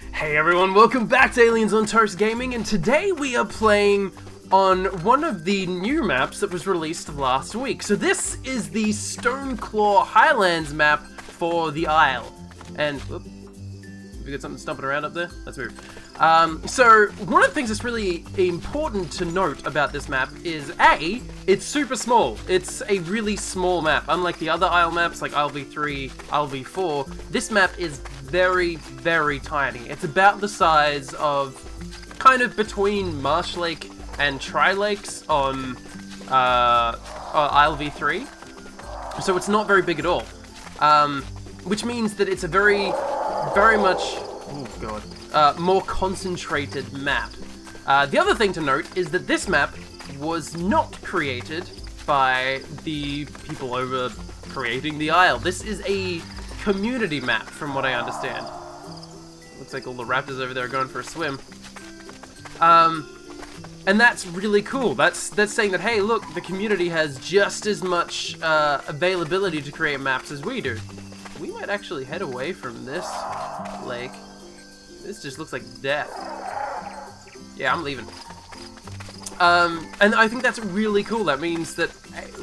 Hey everyone, welcome back to Aliens on Toast Gaming, and today we are playing on one of the new maps that was released last week. So this is the Stoneclaw Highlands map for the Isle. And, whoop, we got something stomping around up there? Let's move. So one of the things that's really important to note about this map is A, it's super small. It's a really small map. Unlike the other Isle maps like Isle V3, Isle V4, this map is very, very tiny. It's about the size of kind of between Marsh Lake and Tri Lakes on Isle V3. So it's not very big at all. Which means that it's a very much, oh god, more concentrated map. The other thing to note is that this map was not created by the people over creating the Isle. This is a community map, from what I understand. Looks like all the raptors over there are going for a swim. And that's really cool. That's saying that, hey, look, the community has just as much availability to create maps as we do. We might actually head away from this lake. This just looks like death. Yeah, I'm leaving. And I think that's really cool. That means that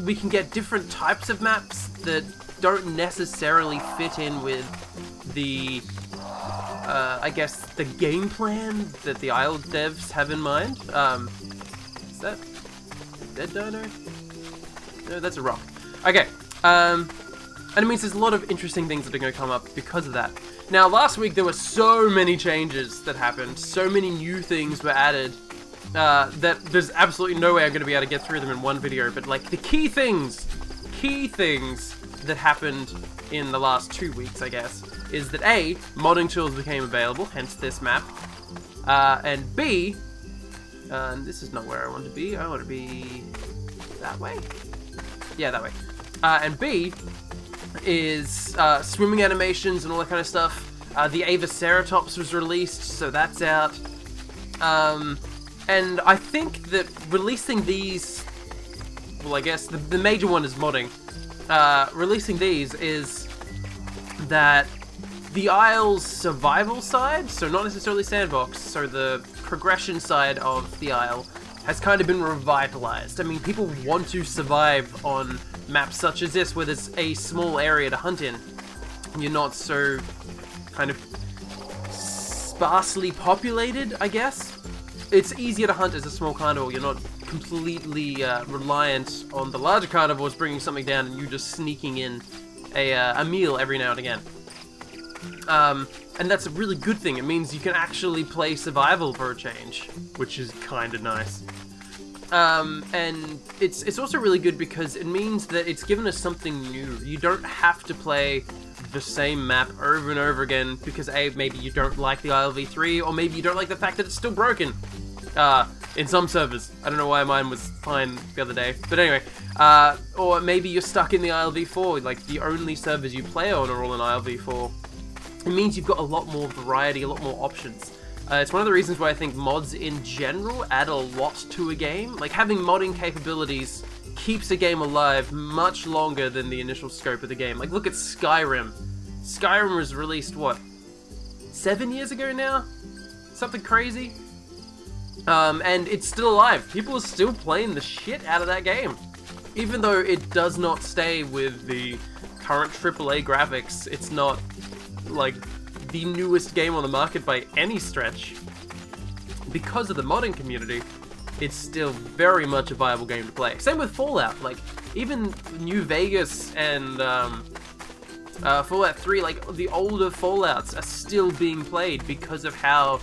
we can get different types of maps that don't necessarily fit in with the, I guess, the game plan that the Isle devs have in mind. Is that a dead dino? No, that's a rock. Okay, and it means there's a lot of interesting things that are going to come up because of that. Now, last week there were so many changes that happened, so many new things were added, that there's absolutely no way I'm going to be able to get through them in one video, but like the key things that happened in the last 2 weeks, I guess, is that A, modding tools became available, hence this map, and B, and this is not where I want to be, I want to be that way? Yeah, that way. And B is swimming animations and all that kind of stuff. The Avaceratops was released, so that's out. And I think that releasing these, well, I guess the major one is modding. Releasing these is that the Isle's survival side, so not necessarily sandbox, so the progression side of the Isle has kind of been revitalized. I mean, people want to survive on maps such as this, where there's a small area to hunt in. You're not so kind of sparsely populated, I guess. It's easier to hunt as a small carnivore. You're not completely reliant on the larger carnivores bringing something down and you just sneaking in a meal every now and again. And that's a really good thing. It means you can actually play survival for a change, which is kind of nice. And it's also really good because it means that it's given us something new. You don't have to play the same map over and over again because A, maybe you don't like the Isle V3, or maybe you don't like the fact that it's still broken. In some servers. I don't know why mine was fine the other day. But anyway, or maybe you're stuck in the Isle V4, like the only servers you play on are all in Isle V4. It means you've got a lot more variety, a lot more options. It's one of the reasons why I think mods in general add a lot to a game. Like, having modding capabilities keeps a game alive much longer than the initial scope of the game. Like, look at Skyrim. Skyrim was released, what, 7 years ago now? Something crazy? And it's still alive. People are still playing the shit out of that game. Even though it does not stay with the current AAA graphics, it's not, like, the newest game on the market by any stretch. Because of the modding community, it's still very much a viable game to play. Same with Fallout. Like, even New Vegas and Fallout 3, like, the older Fallouts are still being played because of how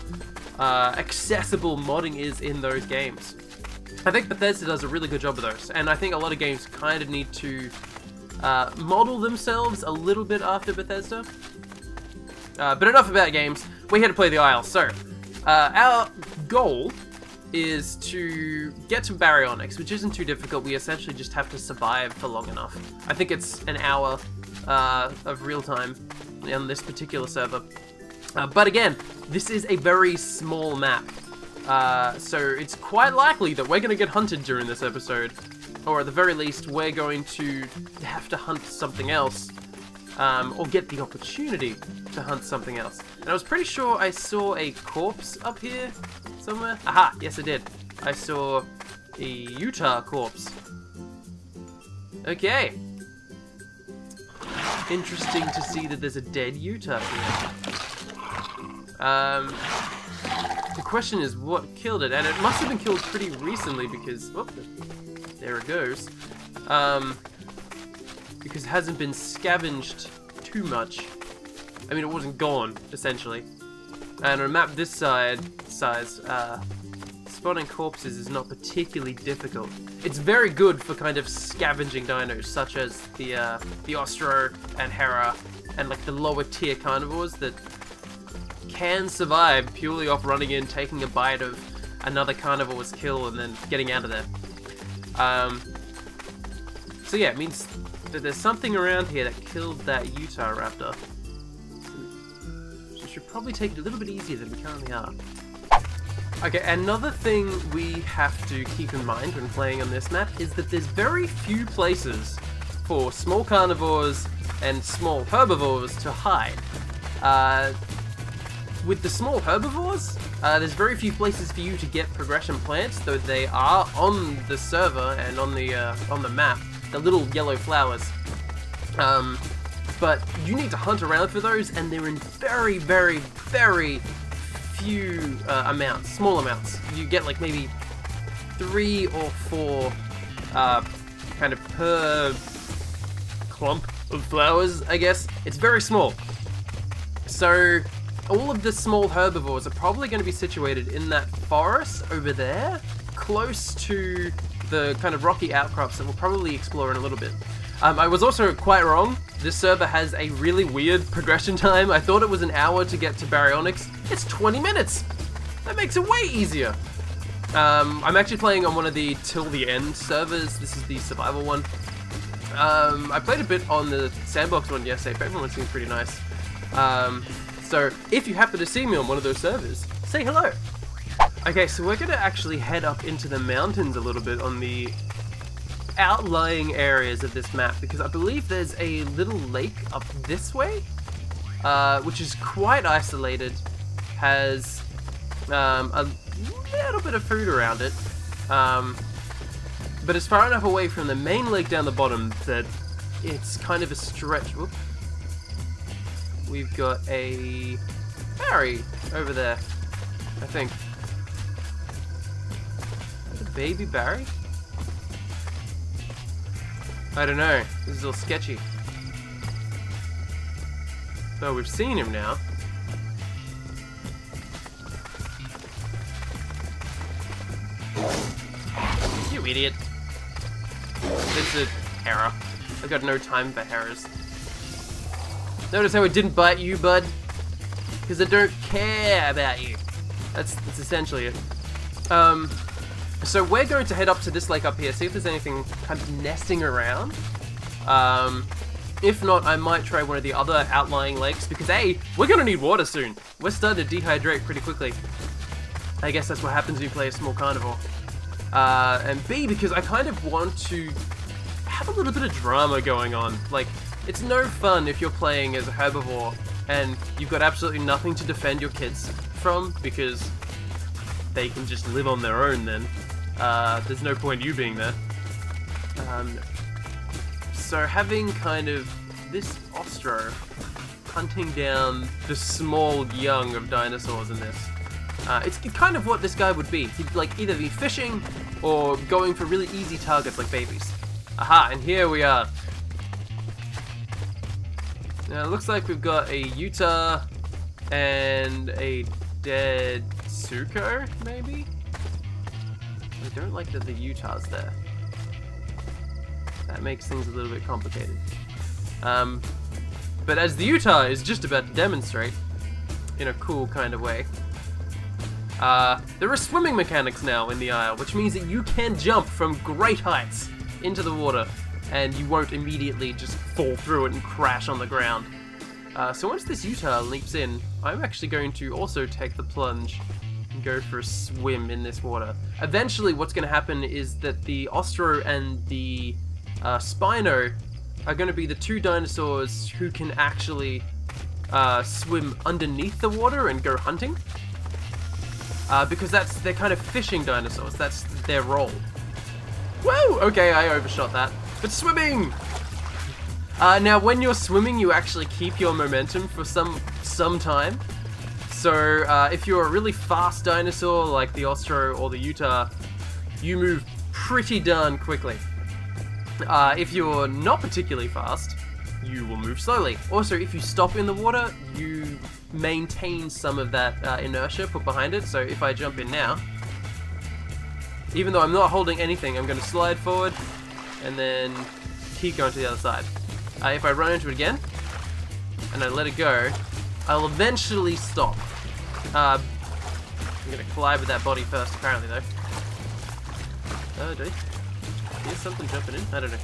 accessible modding is in those games. I think Bethesda does a really good job of those, and I think a lot of games kind of need to model themselves a little bit after Bethesda. But enough about games, we're here to play the Isle. So, our goal is to get to Baryonyx, which isn't too difficult. We essentially just have to survive for long enough. I think it's an hour of real time on this particular server. But again, this is a very small map, so it's quite likely that we're going to get hunted during this episode, or at the very least, we're going to have to hunt something else or get the opportunity to hunt something else. And I was pretty sure I saw a corpse up here somewhere. Aha, yes I did. I saw a Utah corpse. Okay. Interesting to see that there's a dead Utah here. The question is what killed it, and it must have been killed pretty recently because, oh, there it goes. Because it hasn't been scavenged too much. I mean, it wasn't gone, essentially. And on a map this size, spotting corpses is not particularly difficult. It's very good for kind of scavenging dinos, such as the Ostro and Hera, and like the lower tier carnivores that can survive purely off running in, taking a bite of another carnivore's kill, and then getting out of there. So yeah, it means that there's something around here that killed that Utah raptor. So we should probably take it a little bit easier than we currently are. Okay, another thing we have to keep in mind when playing on this map is that there's very few places for small carnivores and small herbivores to hide. With the small herbivores, there's very few places for you to get progression plants, though they are on the server and on the map, the little yellow flowers. But you need to hunt around for those, and they're in very, very, very few amounts, small amounts. You get like maybe 3 or 4 kind of per clump of flowers, I guess. It's very small. So all of the small herbivores are probably going to be situated in that forest over there, close to the kind of rocky outcrops that we'll probably explore in a little bit. I was also quite wrong. This server has a really weird progression time. I thought it was an hour to get to Baryonyx. It's 20 minutes! That makes it way easier. I'm actually playing on one of the Till the End servers. This is the survival one. I played a bit on the sandbox one yesterday, but everyone seems pretty nice. So if you happen to see me on one of those servers, say hello. Okay, so we're going to actually head up into the mountains a little bit on the outlying areas of this map, because I believe there's a little lake up this way, which is quite isolated, has a little bit of food around it, but it's far enough away from the main lake down the bottom that it's kind of a stretch. Whoop. We've got a Barry over there, I think. Is that a baby Barry? I don't know. This is all sketchy. So we've seen him now. You idiot. It's a Hera. I've got no time for Heras. Notice how it didn't bite you, bud? Because I don't care about you. That's essentially it. So we're going to head up to this lake up here, see if there's anything kind of nesting around. If not, I might try one of the other outlying lakes, because A, we're going to need water soon. We're starting to dehydrate pretty quickly. I guess that's what happens when you play a small carnivore. And B, because I kind of want to have a little bit of drama going on. Like, it's no fun if you're playing as a herbivore and you've got absolutely nothing to defend your kids from, because they can just live on their own then. There's no point you being there. So having kind of this Ostro hunting down the small young of dinosaurs in this, it's kind of what this guy would be. He'd like either be fishing or going for really easy targets like babies. Aha, and here we are. Now it looks like we've got a Utah and a dead Suko, maybe? I don't like that the Utah's there. That makes things a little bit complicated. But as the Utah is just about to demonstrate, in a cool kind of way, there are swimming mechanics now in the Isle, which means that you can jump from great heights into the water, and you won't immediately just fall through it and crash on the ground. So once this Utah leaps in, I'm actually going to also take the plunge and go for a swim in this water. Eventually what's going to happen is that the Ostro and the Spino are going to be the two dinosaurs who can actually swim underneath the water and go hunting. Because they're kind of fishing dinosaurs. That's their role. Whoa! Okay, I overshot that. But swimming! Now, when you're swimming, you actually keep your momentum for some time. So, if you're a really fast dinosaur, like the Ostro or the Utah, you move pretty darn quickly. If you're not particularly fast, you will move slowly. Also, if you stop in the water, you maintain some of that inertia put behind it. So if I jump in now, even though I'm not holding anything, I'm going to slide forward and then keep going to the other side. If I run into it again and I let it go, I'll eventually stop. I'm going to collide with that body first, apparently, though. Oh, do I hear something jumping in? I don't know.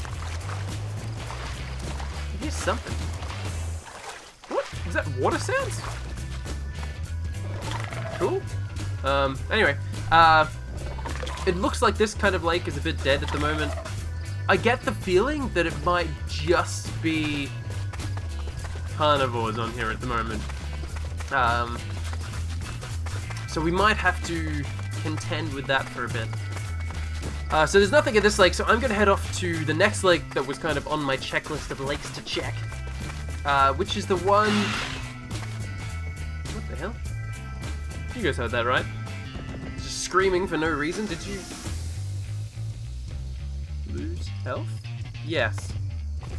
I hear something. What? Is that water sounds? Cool. Anyway, it looks like this kind of lake is a bit dead at the moment. I get the feeling that it might just be carnivores on here at the moment. So we might have to contend with that for a bit. So there's nothing at this lake, so I'm going to head off to the next lake that was kind of on my checklist of lakes to check. Which is the one... What the hell? You guys heard that, right? Just screaming for no reason. Did you lose health? Yes.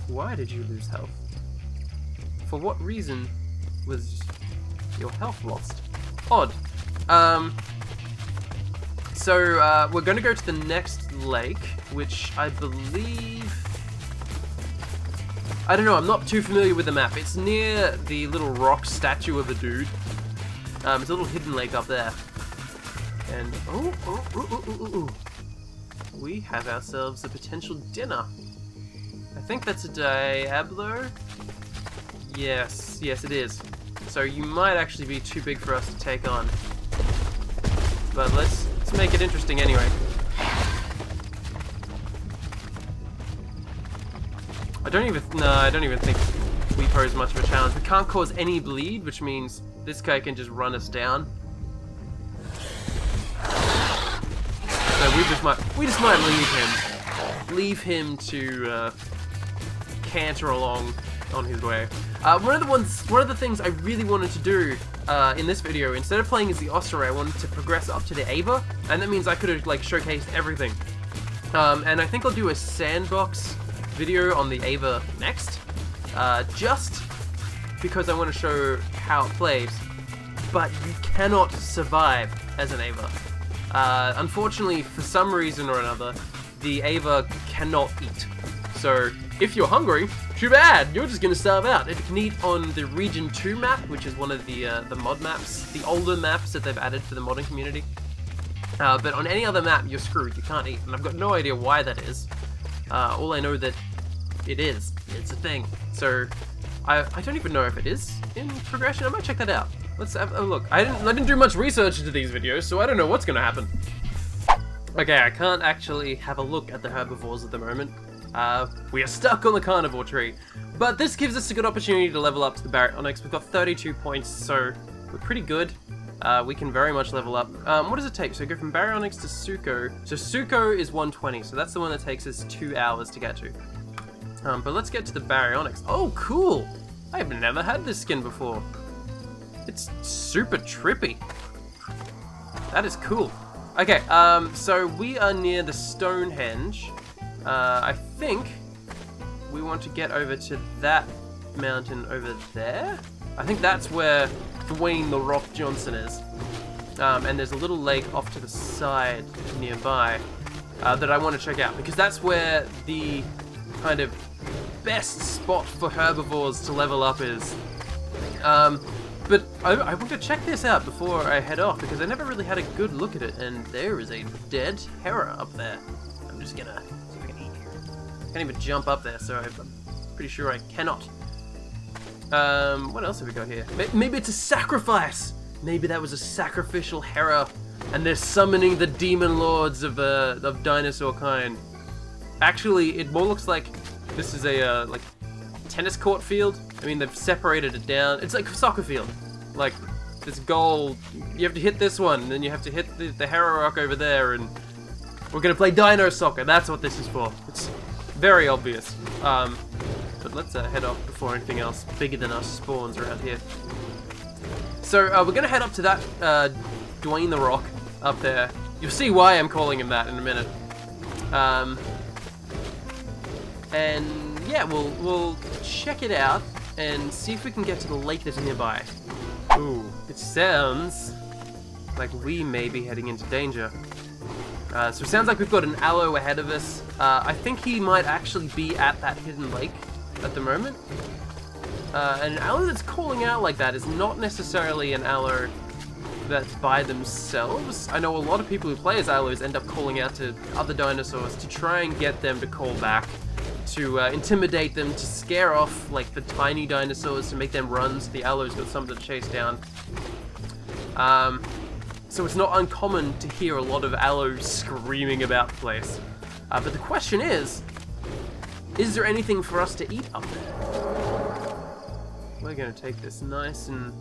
Why did you lose health? For what reason was your health lost? Odd. So, we're going to go to the next lake, which I believe... I don't know, I'm not too familiar with the map. It's near the little rock statue of a dude. It's a little hidden lake up there. And, we have ourselves a potential dinner. I think that's a Diablo. Yes, it is. So you might actually be too big for us to take on. But let's make it interesting anyway. I don't even think we pose much of a challenge. We can't cause any bleed, which means this guy can just run us down. So we just might leave him to canter along on his way. One of the things I really wanted to do in this video, instead of playing as the Osprey, I wanted to progress up to the Ava, and that means I could have like showcased everything. And I think I'll do a sandbox video on the Ava next, just because I want to show how it plays. But you cannot survive as an Ava. Unfortunately, for some reason or another, the Ava cannot eat. So if you're hungry, too bad, you're just gonna starve out. If you can eat on the Region 2 map, which is one of the mod maps, the older maps that they've added for the modding community. But on any other map, you're screwed, you can't eat, and I've got no idea why that is. All I know that it's a thing. So I don't even know if it is in progression. I might check that out. Let's have a look. I didn't do much research into these videos, so I don't know what's gonna happen. Okay, I can't actually have a look at the herbivores at the moment. We are stuck on the carnivore tree. But this gives us a good opportunity to level up to the Baryonyx. We've got 32 points, so we're pretty good. We can very much level up. What does it take? So go from Baryonyx to Suko. So Suko is 120, so that's the one that takes us 2 hours to get to. But let's get to the Baryonyx. Oh, cool! I've never had this skin before. It's super trippy. That is cool. Okay, so we are near the Stonehenge. I think we want to get over to that mountain over there. I think that's where Dwayne the Rock Johnson is. And there's a little lake off to the side nearby that I want to check out, because that's where the kind of best spot for herbivores to level up is. But I want to check this out before I head off, because I never really had a good look at it, and there is a dead Hera up there. I'm just gonna see if I can eat here. I can't even jump up there, so I'm pretty sure I cannot. What else have we got here? Maybe it's a sacrifice! Maybe that was a sacrificial Hera, and they're summoning the demon lords of dinosaur kind. Actually, it more looks like this is a, like, tennis court field. I mean, they've separated it down. It's like a soccer field. Like, this goal, you have to hit this one, and then you have to hit the Hero Rock over there, and we're gonna play Dino soccer. That's what this is for. It's very obvious. But let's head off before anything else bigger than us spawns around here. So we're gonna head up to that Dwayne the Rock up there. You'll see why I'm calling him that in a minute. And yeah, we'll check it out and see if we can get to the lake that's nearby. Ooh, it sounds like we may be heading into danger. So it sounds like we've got an Allo ahead of us. I think he might actually be at that hidden lake at the moment. And an Allo that's calling out like that is not necessarily an Allo that's by themselves. I know a lot of people who play as Allos end up calling out to other dinosaurs to try and get them to call back, to intimidate them, to scare off like the tiny dinosaurs, to make them run so the Allo's got something to chase down. So it's not uncommon to hear a lot of Allos screaming about the place. But the question is there anything for us to eat up there? We're gonna take this nice and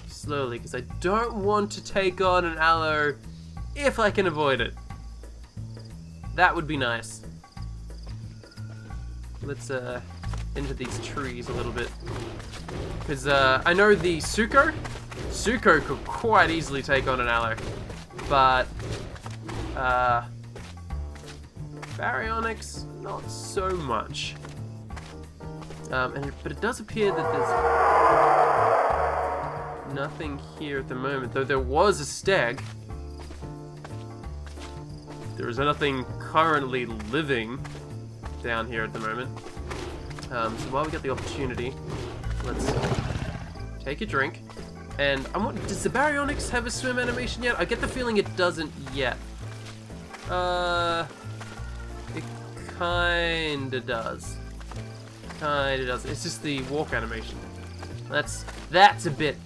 slowly, because I don't want to take on an Allo if I can avoid it. That would be nice. Let's into these trees a little bit, because I know the Suko could quite easily take on an Allo, but Baryonyx not so much. But it does appear that there's nothing here at the moment, though there was a stag. There is nothing currently living down here at the moment. So while we get the opportunity, let's take a drink. And does the Baryonyx have a swim animation yet? I get the feeling it doesn't yet. It kinda does. Kinda does. It's just the walk animation. That's a bit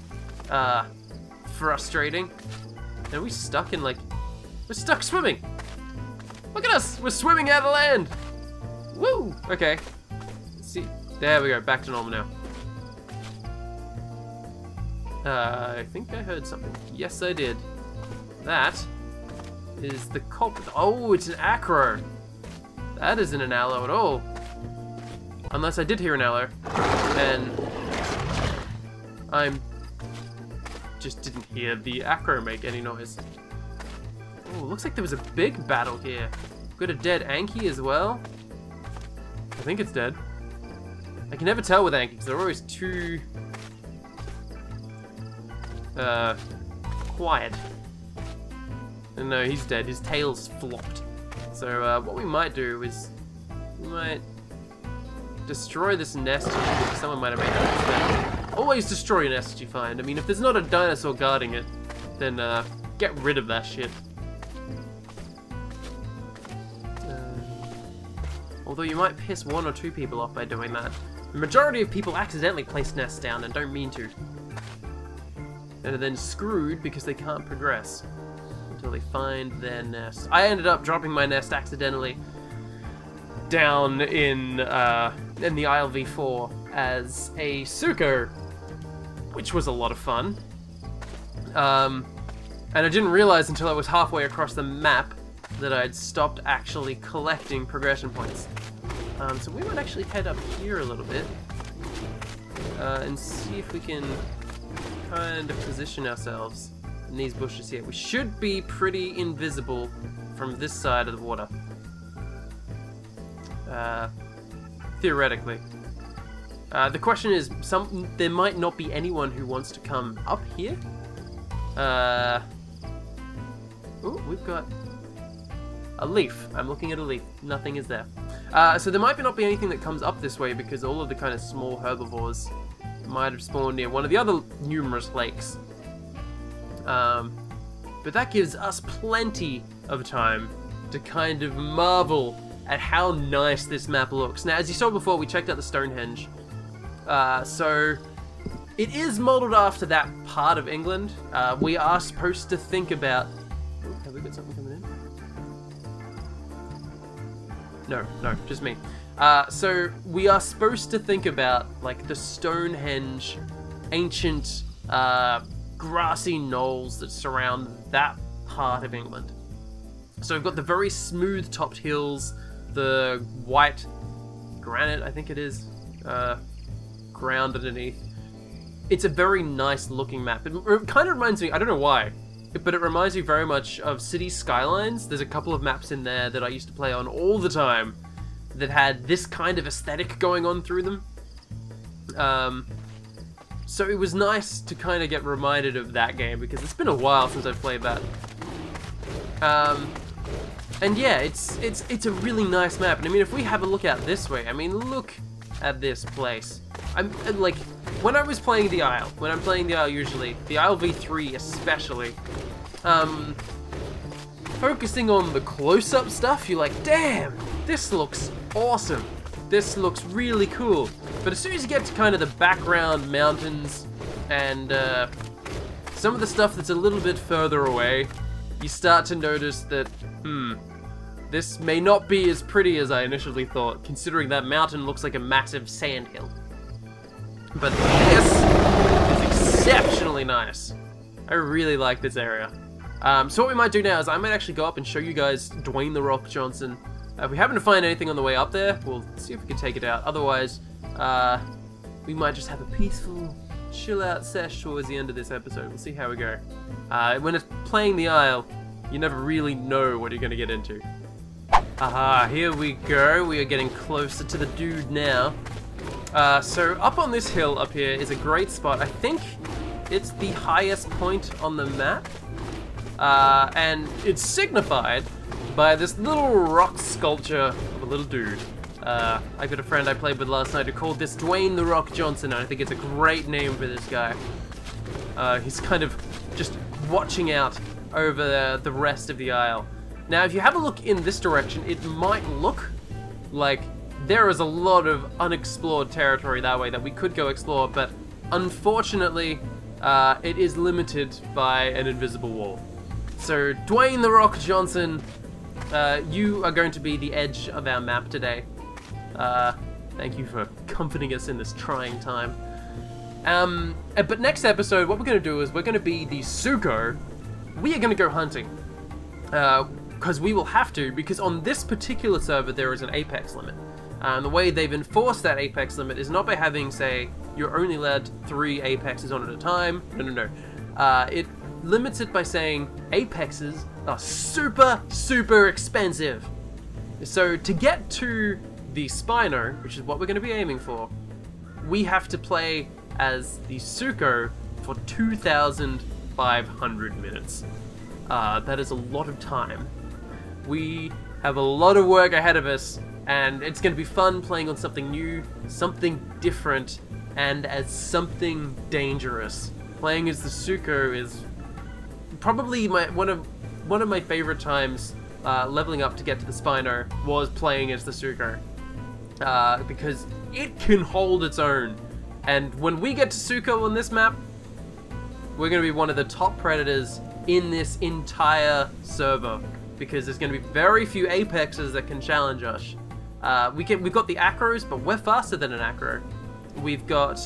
frustrating. And are we stuck in, like, we're stuck swimming. Look at us, we're swimming out of land. Woo! Okay. Let's see. There we go, back to normal now. I think I heard something. Yes, I did. That is the culprit. Oh, it's an acro. That isn't an Allo at all. Unless I did hear an Allo, and I just didn't hear the acro make any noise. Oh, looks like there was a big battle here. Got a dead Anki as well. I think it's dead. I can never tell with Anki because they're always too quiet. And no, he's dead. His tail's flopped. So what we might do is we might destroy this nest. Someone might have made that. Always destroy a nest you find. I mean, if there's not a dinosaur guarding it, then get rid of that shit. Although you might piss one or two people off by doing that. The majority of people accidentally place nests down and don't mean to. And are then screwed because they can't progress until they find their nest. I ended up dropping my nest accidentally down in the ILV4 as a Suko, which was a lot of fun. And I didn't realize until I was halfway across the map that I'd stopped actually collecting progression points. So we might actually head up here a little bit and see if we can kind of position ourselves in these bushes here. We should be pretty invisible from this side of the water. Theoretically. The question is, there might not be anyone who wants to come up here. Ooh, we've got a leaf. I'm looking at a leaf. Nothing is there. So there might not be anything that comes up this way because all of the kind of small herbivores might have spawned near one of the other numerous lakes. But that gives us plenty of time to kind of marvel at how nice this map looks. Now, as you saw before, we checked out the Stonehenge. So it is modeled after that part of England. We are supposed to think about... Ooh, have we got something coming in? No, just me. So we are supposed to think about like the Stonehenge, ancient grassy knolls that surround that part of England. So we've got the very smooth-topped hills, the white granite, I think it is, ground underneath. It's a very nice-looking map. It kind of reminds me, I don't know why, but it reminds me very much of City Skylines. There's a couple of maps in there that I used to play on all the time that had this kind of aesthetic going on through them. So it was nice to kind of get reminded of that game, because it's been a while since I've played that. And yeah, it's a really nice map. And I mean, if we have a look out this way, I mean, look at this place. I'm like, when I was playing the Isle, when I'm playing the Isle usually, the Isle v3 especially, focusing on the close-up stuff, you're like, damn, this looks awesome. This looks really cool. But as soon as you get to kind of the background mountains and some of the stuff that's a little bit further away, you start to notice that, this may not be as pretty as I initially thought, considering that mountain looks like a massive sandhill. But this is exceptionally nice. I really like this area. So what we might do now is I might actually go up and show you guys Dwayne "The Rock" Johnson. If we happen to find anything on the way up there, we'll see if we can take it out. Otherwise, we might just have a peaceful, chill-out sesh towards the end of this episode. We'll see how we go. When it's playing the Isle, you never really know what you're going to get into. Aha, here we go. We are getting closer to the dude now. So up on this hill up here is a great spot. I think it's the highest point on the map. And it's signified by this little rock sculpture of a little dude. I've got a friend I played with last night who called this Dwayne "The Rock" Johnson, and I think it's a great name for this guy. He's kind of just watching out over the rest of the Isle. Now, if you have a look in this direction, it might look like there is a lot of unexplored territory that way that we could go explore, but unfortunately, it is limited by an invisible wall. So, Dwayne "The Rock" Johnson, you are going to be the edge of our map today. Thank you for comforting us in this trying time. But next episode, what we're going to do is we're going to be the Suko. We are going to go hunting. Because we will have to, because on this particular server there is an apex limit. And the way they've enforced that apex limit is not by having, say, you're only allowed 3 apexes on at a time. No. It limits it by saying apexes are super, super expensive. So to get to the Spino, which is what we're going to be aiming for, we have to play as the Suko for 2,500 minutes. That is a lot of time. We have a lot of work ahead of us, and it's going to be fun playing on something new, something different, and as something dangerous. Playing as the Suko is probably one of my favorite times leveling up to get to the Spino was playing as the Suko. Because it can hold its own. And when we get to Suko on this map, we're going to be one of the top predators in this entire server, because there's going to be very few apexes that can challenge us. We've got the acros, but we're faster than an acro. We've got...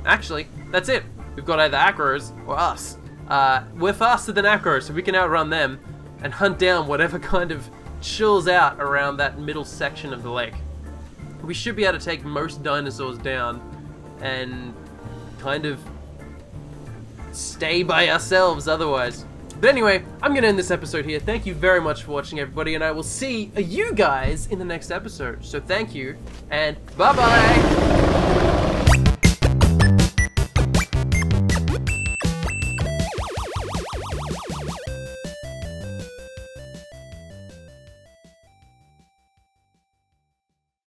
Actually, that's it. We've got either acros or us. We're faster than acros, so we can outrun them and hunt down whatever kind of chills out around that middle section of the lake. We should be able to take most dinosaurs down and kind of stay by ourselves otherwise. But anyway, I'm going to end this episode here. Thank you very much for watching, everybody, and I will see you guys in the next episode. So thank you, and bye-bye!